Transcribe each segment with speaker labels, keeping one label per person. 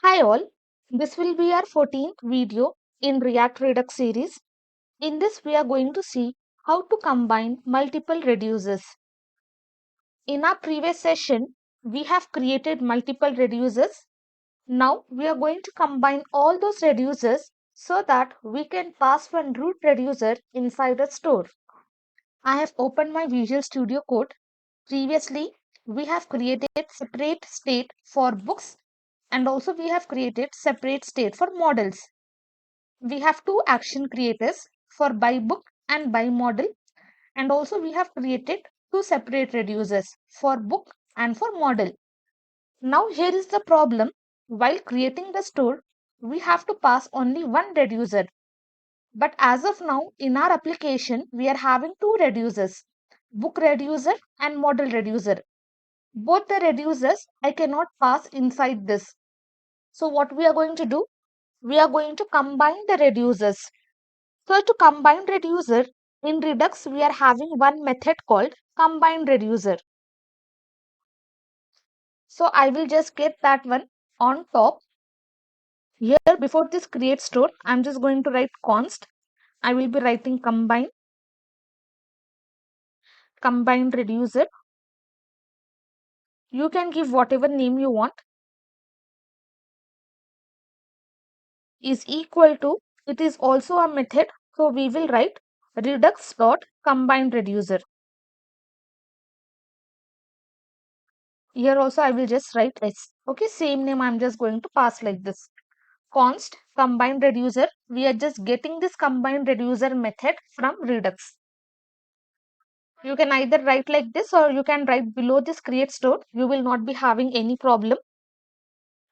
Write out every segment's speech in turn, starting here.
Speaker 1: Hi all, this will be our 14th video in React Redux series. In this we are going to see how to combine multiple reducers. In our previous session, we have created multiple reducers. Now we are going to combine all those reducers so that we can pass one root reducer inside a store. I have opened my Visual Studio Code. Previously, we have created separate state for books and also we have created separate state for models. We have two action creators for by book and by model, and also we have created two separate reducers for book and for model. Now here is the problem. While creating the store, we have to pass only one reducer. But as of now, in our application, we are having two reducers, book reducer and model reducer. Both the reducers I cannot pass inside this. So what we are going to do? We are going to combine the reducers. So to combine reducer, in Redux we are having one method called combine reducer. So I will just get that one on top. Here before this create store, I'm just going to write const. I will be writing combine reducer. You can give whatever name you want. Is equal to, it is also a method. So we will write redux dot combine reducer. Here also I will just write s. Okay, same name I'm just going to pass like this. Const combine reducer. We are just getting this combine reducer method from Redux. You can either write like this or you can write below this create store. You will not be having any problem.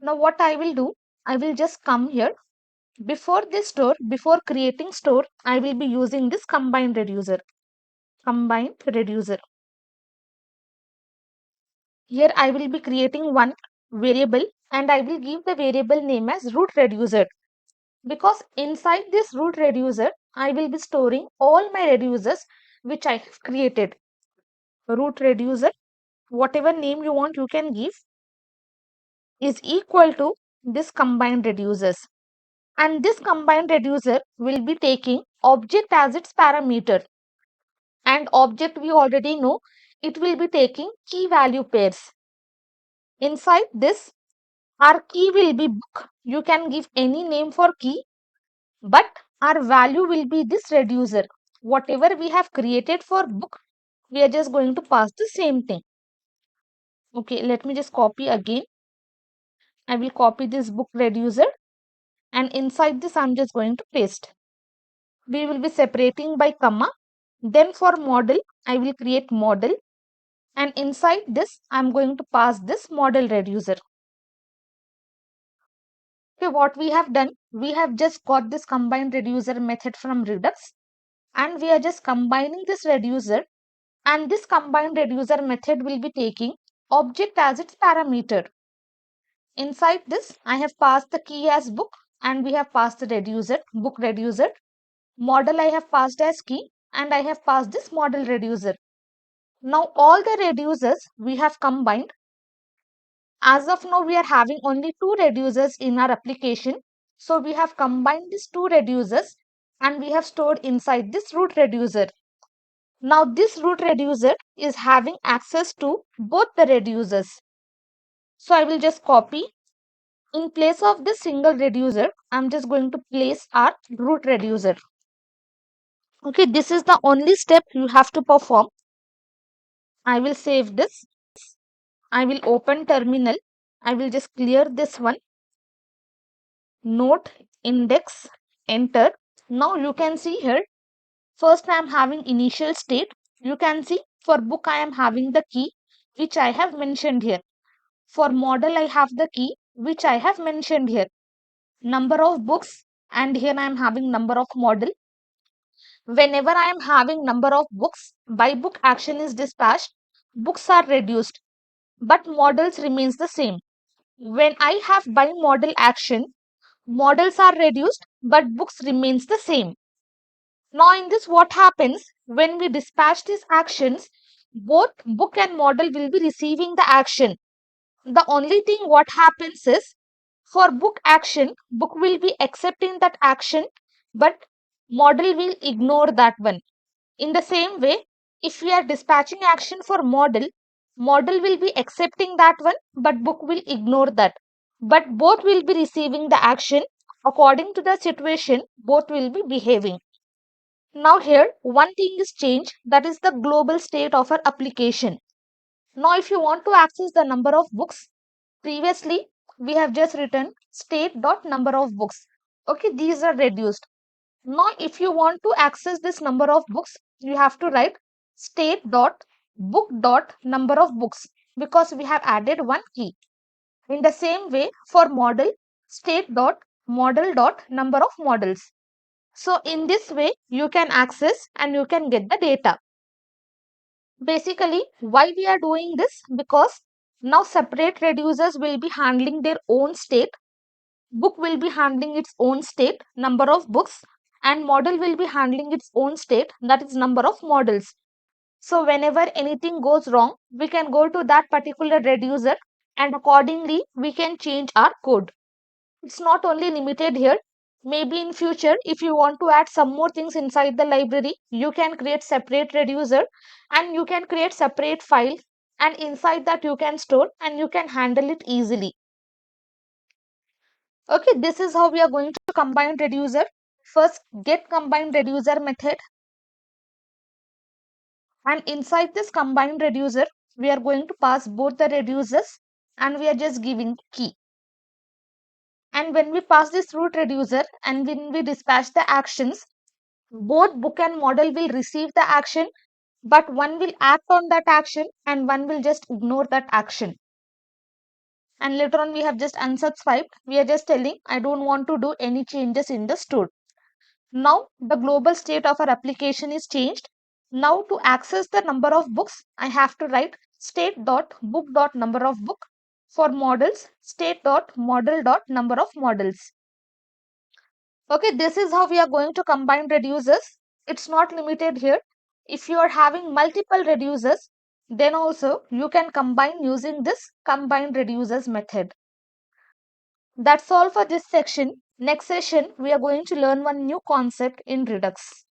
Speaker 1: Now what I will do, I will just come here. Before this store, before creating store, I will be using this combine reducer. Combine reducer. Here I will be creating one variable and I will give the variable name as root reducer. Because inside this root reducer, I will be storing all my reducers which I have created. Root reducer, whatever name you want, you can give, is equal to this combined reducers. And this combined reducer will be taking object as its parameter. And object we already know, it will be taking key value pairs. Inside this, our key will be book. You can give any name for key, but our value will be this reducer. Whatever we have created for book, we are just going to pass the same thing. Okay, let me just copy again. I will copy this book reducer and inside this I'm just going to paste. We will be separating by comma. Then for model, I will create model and inside this I'm going to pass this model reducer. Okay, what we have done, we have just got this combined reducer method from Redux and we are just combining this reducer, and this combined reducer method will be taking object as its parameter. Inside this, I have passed the key as book and we have passed the reducer, book reducer. Model I have passed as key and I have passed this model reducer. Now all the reducers we have combined. As of now, we are having only two reducers in our application. So we have combined these two reducers and we have stored inside this root reducer. Now this root reducer is having access to both the reducers. So I will just copy. In place of this single reducer, I'm just going to place our root reducer. Okay, this is the only step you have to perform. I will save this. I will open terminal. I will just clear this one. Note, index, enter. Now you can see here, first I am having initial state. You can see for book I am having the key which I have mentioned here. For model I have the key which I have mentioned here. Number of books, and here I am having number of model. Whenever I am having number of books, by book action is dispatched, books are reduced, but models remains the same. When I have by model action, models are reduced, but books remains the same. Now in this what happens, when we dispatch these actions, both book and model will be receiving the action. The only thing what happens is, For book action, book will be accepting that action, but model will ignore that one. In the same way, if we are dispatching action for model, model will be accepting that one, but book will ignore that. But both will be receiving the action according to the situation, both will be behaving. Now here, one thing is changed, that is the global state of our application. Now if you want to access the number of books, previously we have just written state dot number of books. Okay, these are reduced. Now if you want to access this number of books, you have to write state dot book dot number of books, because we have added one key. In the same way, for model, state dot model dot number of models. So in this way, you can access and you can get the data. Basically, why we are doing this? Because now separate reducers will be handling their own state. Book will be handling its own state, number of books, and model will be handling its own state, that is number of models. So whenever anything goes wrong, we can go to that particular reducer and accordingly we can change our code. It's not only limited here. Maybe in future, if you want to add some more things inside the library, you can create separate reducer and you can create separate files, and inside that you can store and you can handle it easily. Okay, this is how we are going to combine reducer. First, get combined reducer method, and inside this combined reducer, we are going to pass both the reducers and we are just giving key. And when we pass this root reducer and when we dispatch the actions, both book and model will receive the action, but one will act on that action and one will just ignore that action. And later on, we have just unsubscribed. We are just telling, I don't want to do any changes in the store. Now, the global state of our application is changed. Now, to access the number of books, I have to write state.book.number of book. For models, state.model.number of models. Okay, this is how we are going to combine reducers. It's not limited here. If you are having multiple reducers, then also you can combine using this combine reducers method. That's all for this section. Next session, we are going to learn one new concept in Redux.